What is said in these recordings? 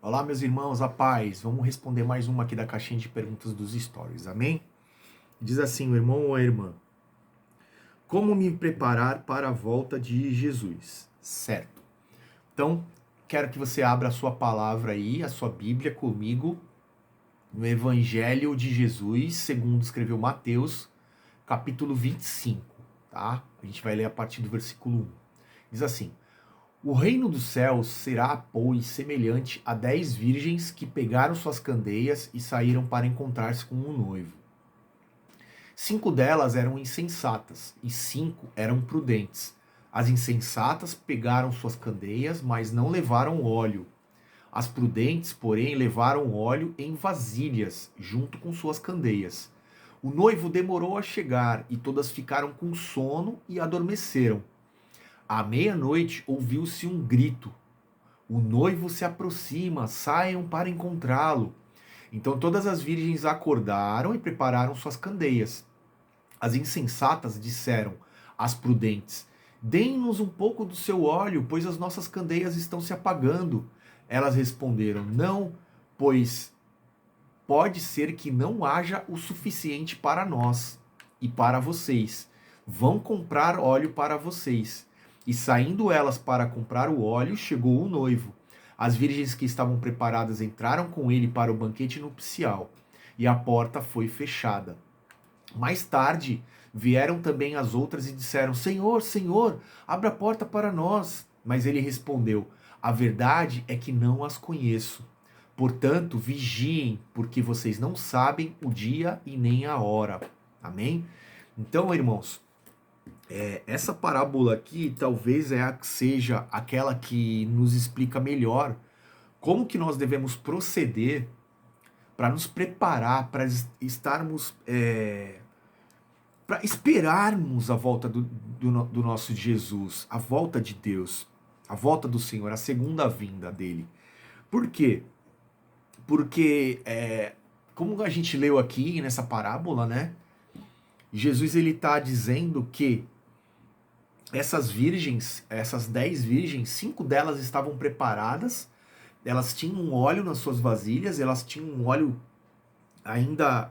Olá, meus irmãos, a paz. Vamos responder mais uma aqui da caixinha de perguntas dos stories, amém? Diz assim, o irmão ou a irmã: como me preparar para a volta de Jesus? Certo. Então, quero que você abra a sua palavra aí, a sua Bíblia comigo, no Evangelho de Jesus, segundo escreveu Mateus, capítulo 25, tá? A gente vai ler a partir do versículo 1. Diz assim: o reino dos céus será, pois, semelhante a 10 virgens que pegaram suas candeias e saíram para encontrar-se com um noivo. 5 delas eram insensatas e 5 eram prudentes. As insensatas pegaram suas candeias, mas não levaram óleo. As prudentes, porém, levaram óleo em vasilhas, junto com suas candeias. O noivo demorou a chegar e todas ficaram com sono e adormeceram. À meia-noite ouviu-se um grito: o noivo se aproxima, saiam para encontrá-lo. Então todas as virgens acordaram e prepararam suas candeias. As insensatas disseram às prudentes: deem-nos um pouco do seu óleo, pois as nossas candeias estão se apagando. Elas responderam: não, pois pode ser que não haja o suficiente para nós e para vocês. Vão comprar óleo para vocês. E saindo elas para comprar o óleo, chegou o noivo. As virgens que estavam preparadas entraram com ele para o banquete nupcial, e a porta foi fechada. Mais tarde, vieram também as outras e disseram: Senhor, Senhor, abra a porta para nós. Mas ele respondeu: a verdade é que não as conheço. Portanto, vigiem, porque vocês não sabem o dia e nem a hora. Amém? Então, irmãos, essa parábola aqui talvez seja aquela que nos explica melhor como que nós devemos proceder para nos preparar, para estarmos, para esperarmos a volta do nosso Jesus, a volta de Deus, a volta do Senhor, a segunda vinda dele. Por quê? Porque, como a gente leu aqui nessa parábola, né? Jesus ele está dizendo que essas virgens, essas 10 virgens, 5 delas estavam preparadas, elas tinham um óleo nas suas vasilhas, elas tinham um óleo ainda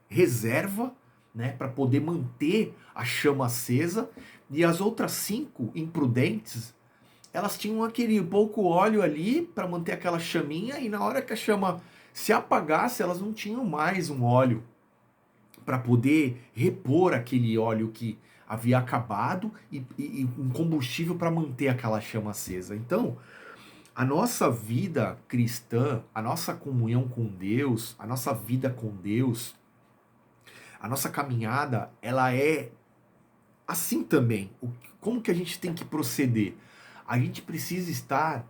reserva, né, para poder manter a chama acesa, e as outras 5 imprudentes, elas tinham aquele pouco óleo ali para manter aquela chaminha, e na hora que a chama se apagasse, elas não tinham mais um óleo para poder repor aquele óleo que havia acabado e um combustível para manter aquela chama acesa. Então, a nossa vida cristã, a nossa comunhão com Deus, a nossa vida com Deus, a nossa caminhada, ela é assim também. Como que a gente tem que proceder? A gente precisa estar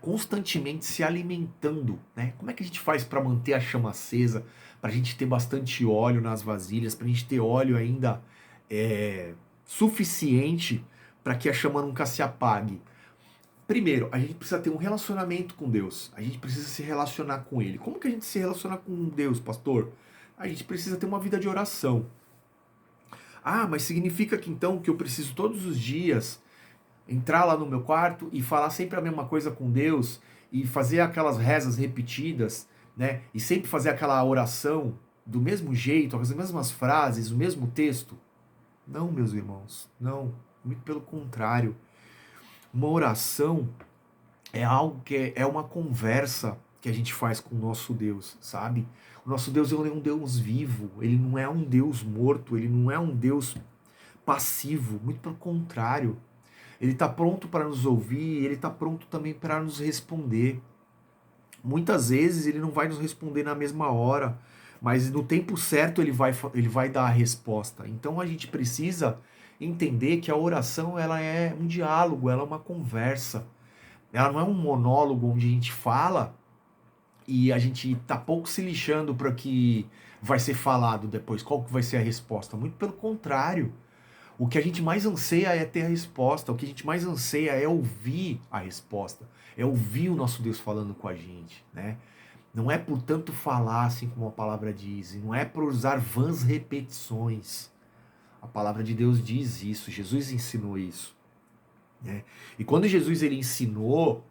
constantemente se alimentando, né? Como é que a gente faz para manter a chama acesa, para a gente ter bastante óleo nas vasilhas, para a gente ter óleo ainda suficiente para que a chama nunca se apague? Primeiro, a gente precisa ter um relacionamento com Deus. A gente precisa se relacionar com Ele. Como que a gente se relaciona com Deus, pastor? A gente precisa ter uma vida de oração. Ah, mas significa que então que eu preciso todos os dias entrar lá no meu quarto e falar sempre a mesma coisa com Deus e fazer aquelas rezas repetidas, né? E sempre fazer aquela oração do mesmo jeito, as mesmas frases, o mesmo texto? Não, meus irmãos, não. Muito pelo contrário. Uma oração é algo que é uma conversa que a gente faz com o nosso Deus, sabe? O nosso Deus é um Deus vivo, ele não é um Deus morto, ele não é um Deus passivo, muito pelo contrário. Ele está pronto para nos ouvir, ele está pronto também para nos responder. Muitas vezes ele não vai nos responder na mesma hora, mas no tempo certo ele vai dar a resposta. Então a gente precisa entender que a oração ela é um diálogo, ela é uma conversa. Ela não é um monólogo onde a gente fala e a gente tá pouco se lixando para o que vai ser falado depois, qual que vai ser a resposta. Muito pelo contrário. O que a gente mais anseia é ter a resposta, o que a gente mais anseia é ouvir a resposta, é ouvir o nosso Deus falando com a gente, né? Não é por tanto falar, assim como a palavra diz, e não é por usar vãs repetições. A palavra de Deus diz isso, Jesus ensinou isso, né? E quando Jesus ele ensinou,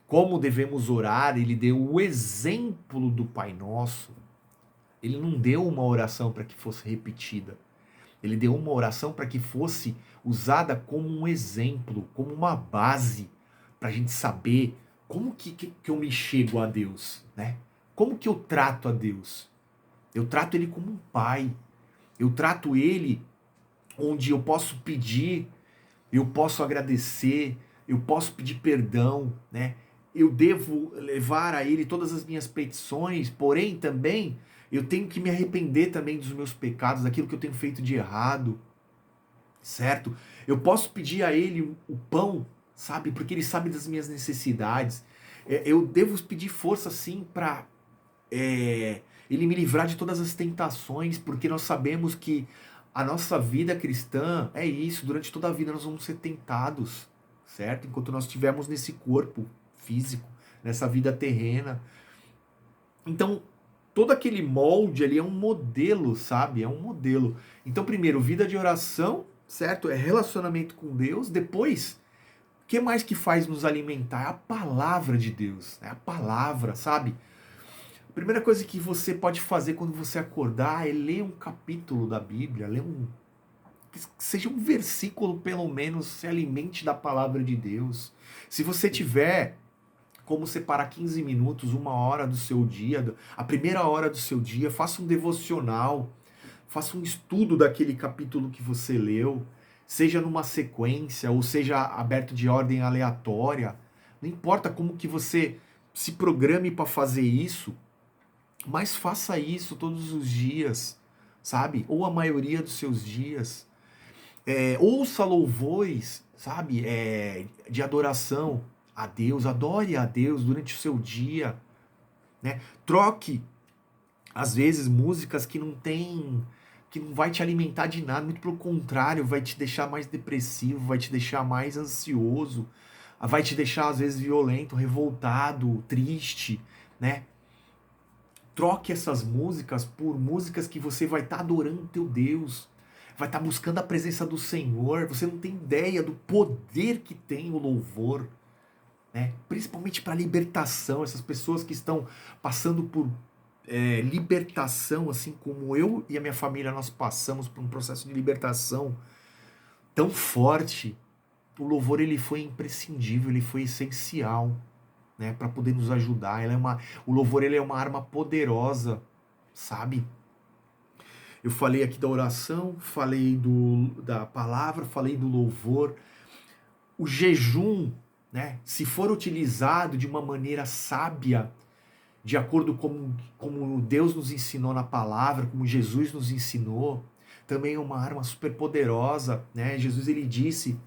como devemos orar, ele deu o exemplo do Pai Nosso. Ele não deu uma oração para que fosse repetida. Ele deu uma oração para que fosse usada como um exemplo, como uma base, para a gente saber como que eu me chego a Deus, né? Como que eu trato a Deus? Eu trato Ele como um pai. Eu trato Ele onde eu posso pedir, eu posso agradecer, eu posso pedir perdão, né? Eu devo levar a Ele todas as minhas petições, porém também eu tenho que me arrepender também dos meus pecados, daquilo que eu tenho feito de errado, certo? Eu posso pedir a Ele o pão, sabe? Porque Ele sabe das minhas necessidades. Eu devo pedir força sim para Ele me livrar de todas as tentações, porque nós sabemos que a nossa vida cristã é isso, durante toda a vida nós vamos ser tentados, certo? Enquanto nós estivermos nesse corpo físico, nessa vida terrena. Então, todo aquele molde ali é um modelo, sabe? É um modelo. Então, primeiro, vida de oração, certo? É relacionamento com Deus. Depois, o que mais que faz nos alimentar? É a palavra de Deus, é a palavra, sabe? A primeira coisa que você pode fazer quando você acordar é ler um capítulo da Bíblia, ler que seja um versículo pelo menos, se alimente da palavra de Deus. Se você tiver como separar 15 minutos, uma hora do seu dia, a primeira hora do seu dia, faça um devocional, faça um estudo daquele capítulo que você leu, seja numa sequência ou seja aberto de ordem aleatória. Não importa como que você se programe para fazer isso, mas faça isso todos os dias, sabe? Ou a maioria dos seus dias. Ouça louvores, sabe? De adoração a Deus. Adore a Deus durante o seu dia, né? Troque, às vezes, músicas que não vai te alimentar de nada. Muito pelo contrário, vai te deixar mais depressivo, vai te deixar mais ansioso, vai te deixar, às vezes, violento, revoltado, triste, né? Troque essas músicas por músicas que você vai estar adorando teu Deus, vai estar buscando a presença do Senhor. Você não tem ideia do poder que tem o louvor, né? Principalmente para libertação, essas pessoas que estão passando por libertação, assim como eu e a minha família, nós passamos por um processo de libertação tão forte. O louvor ele foi imprescindível, ele foi essencial, né, para poder nos ajudar. O louvor ele é uma arma poderosa, sabe? Eu falei aqui da oração, falei da palavra, falei do louvor. O jejum, né, se for utilizado de uma maneira sábia, de acordo com como Deus nos ensinou na palavra, como Jesus nos ensinou, também é uma arma super poderosa, né? Jesus ele disse,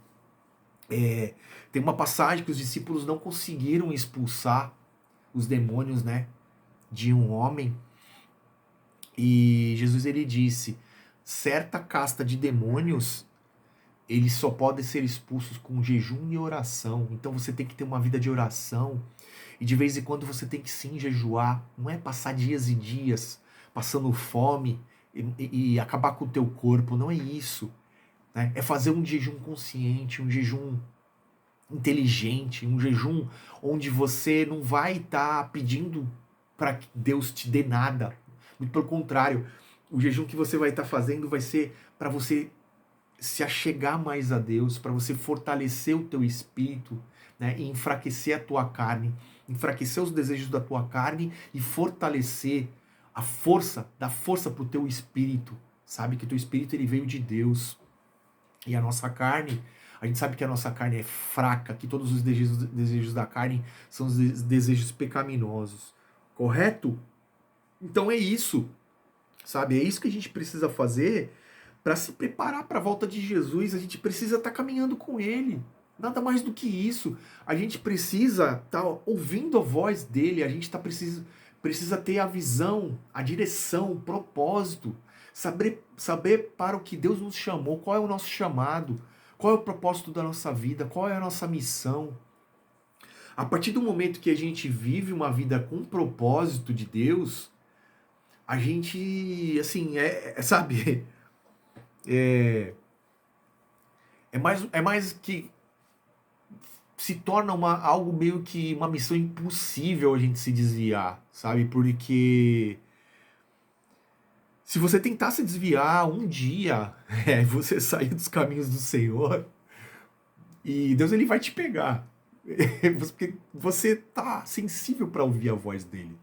tem uma passagem que os discípulos não conseguiram expulsar os demônios, né, de um homem. E Jesus ele disse: certa casta de demônios, eles só podem ser expulsos com jejum e oração. Então você tem que ter uma vida de oração. E de vez em quando você tem que sim jejuar. Não é passar dias e dias passando fome e acabar com o teu corpo. Não é isso, né? É fazer um jejum consciente, um jejum inteligente, um jejum onde você não vai estar pedindo para que Deus te dê nada. Muito pelo contrário, o jejum que você vai estar fazendo vai ser para você se achegar mais a Deus, para você fortalecer o teu espírito, né, e enfraquecer a tua carne, enfraquecer os desejos da tua carne e fortalecer a força, dar força para o teu espírito. Sabe que o teu espírito ele veio de Deus. E a nossa carne, a gente sabe que a nossa carne é fraca, que todos os desejos da carne são os desejos pecaminosos. Correto? Então é isso, sabe? É isso que a gente precisa fazer para se preparar para a volta de Jesus. A gente precisa estar caminhando com Ele. Nada mais do que isso. A gente precisa estar ouvindo a voz dele. A gente precisa ter a visão, a direção, o propósito. Saber para o que Deus nos chamou, qual é o nosso chamado, qual é o propósito da nossa vida, qual é a nossa missão. A partir do momento que a gente vive uma vida com propósito de Deus, a gente, assim, sabe, é mais que se torna algo meio que uma missão impossível a gente se desviar, sabe? Porque se você tentar se desviar um dia, você sair dos caminhos do Senhor, e Deus ele vai te pegar. Porque você tá sensível para ouvir a voz dele.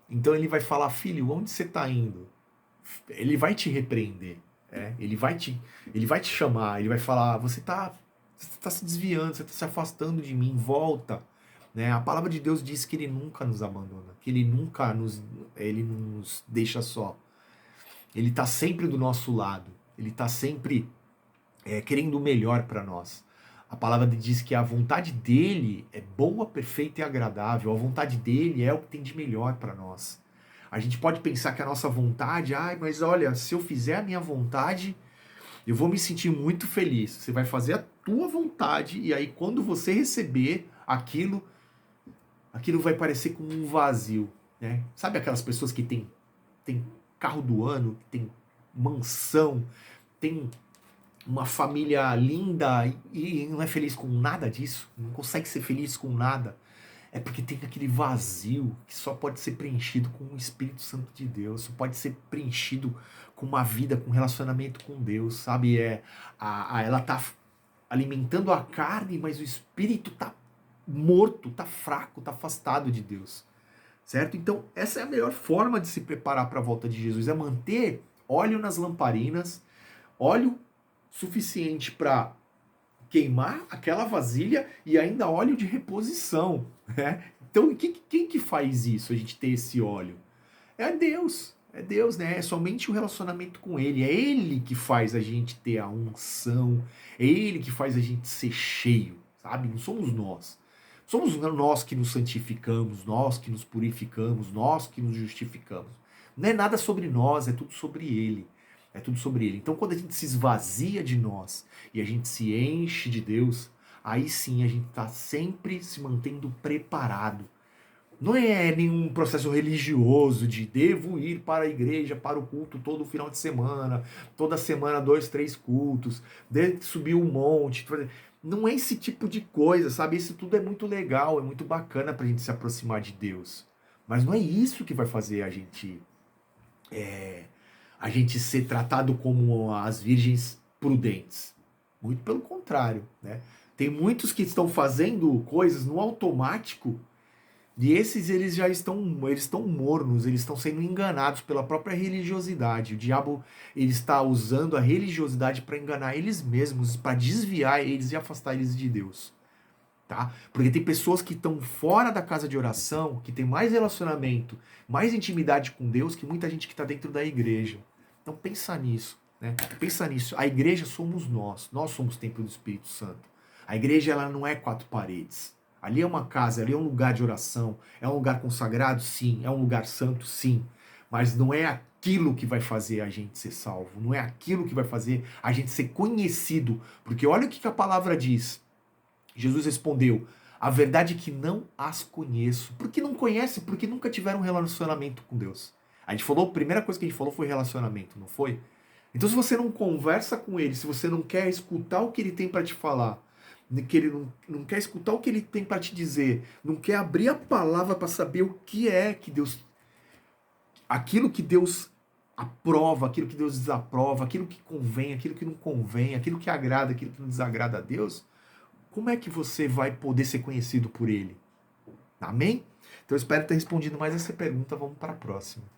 Então ele vai falar, filho, onde você está indo? Ele vai te repreender. Ele vai te chamar, ele vai falar, você tá se desviando, você está se afastando de mim, volta. Né? A palavra de Deus diz que ele nunca nos abandona, que ele nos deixa só. Ele está sempre do nosso lado, ele está sempre querendo o melhor para nós. A palavra diz que a vontade dele é boa, perfeita e agradável. A vontade dele é o que tem de melhor para nós. A gente pode pensar que a nossa vontade, mas olha, se eu fizer a minha vontade, eu vou me sentir muito feliz. Você vai fazer a tua vontade e aí quando você receber aquilo vai parecer como um vazio, né? Sabe aquelas pessoas que tem carro do ano, que tem mansão, tem uma família linda e não é feliz com nada disso, não consegue ser feliz com nada, é porque tem aquele vazio que só pode ser preenchido com o Espírito Santo de Deus, só pode ser preenchido com uma vida, com um relacionamento com Deus, sabe? Ela tá alimentando a carne, mas o espírito tá morto, tá fraco, tá afastado de Deus, certo? Então essa é a melhor forma de se preparar para a volta de Jesus, é manter óleo nas lamparinas, óleo suficiente para queimar aquela vasilha e ainda óleo de reposição, né? Então, quem que faz isso, a gente ter esse óleo? É Deus, né? É somente o relacionamento com Ele, é Ele que faz a gente ter a unção, é Ele que faz a gente ser cheio, sabe? Não somos nós. Somos nós que nos santificamos, nós que nos purificamos, nós que nos justificamos. Não é nada sobre nós, é tudo sobre Ele. É tudo sobre Ele. Então, quando a gente se esvazia de nós e a gente se enche de Deus, aí sim a gente está sempre se mantendo preparado. Não é nenhum processo religioso de devo ir para a igreja, para o culto todo final de semana, toda semana 2, 3 cultos, de subir um monte. Não é esse tipo de coisa, sabe? Isso tudo é muito legal, é muito bacana para a gente se aproximar de Deus. Mas não é isso que vai fazer a gente ser tratado como as virgens prudentes. Muito pelo contrário, né? Tem muitos que estão fazendo coisas no automático e esses eles estão mornos, eles estão sendo enganados pela própria religiosidade. O diabo ele está usando a religiosidade para enganar eles mesmos, para desviar eles e afastar eles de Deus. Tá? Porque tem pessoas que estão fora da casa de oração, que tem mais relacionamento, mais intimidade com Deus que muita gente que está dentro da igreja. Então pensa nisso, né? Pensa nisso. A igreja somos nós somos o templo do Espírito Santo. A igreja ela não é 4 paredes. Ali é uma casa, ali é um lugar de oração, é um lugar consagrado, sim, é um lugar santo, sim. Mas não é aquilo que vai fazer a gente ser salvo, não é aquilo que vai fazer a gente ser conhecido. Porque olha o que a palavra diz. Jesus respondeu, a verdade é que não as conheço. Por que não conhece? Porque nunca tiveram um relacionamento com Deus. A gente falou, a primeira coisa que a gente falou foi relacionamento, não foi? Então se você não conversa com ele, se você não quer escutar o que ele tem para te falar, que ele não quer escutar o que ele tem para te dizer, não quer abrir a palavra para saber o que é que Deus, aquilo que Deus aprova, aquilo que Deus desaprova, aquilo que convém, aquilo que não convém, aquilo que agrada, aquilo que não desagrada a Deus, como é que você vai poder ser conhecido por ele? Amém? Então eu espero ter respondido mais essa pergunta. Vamos para a próxima.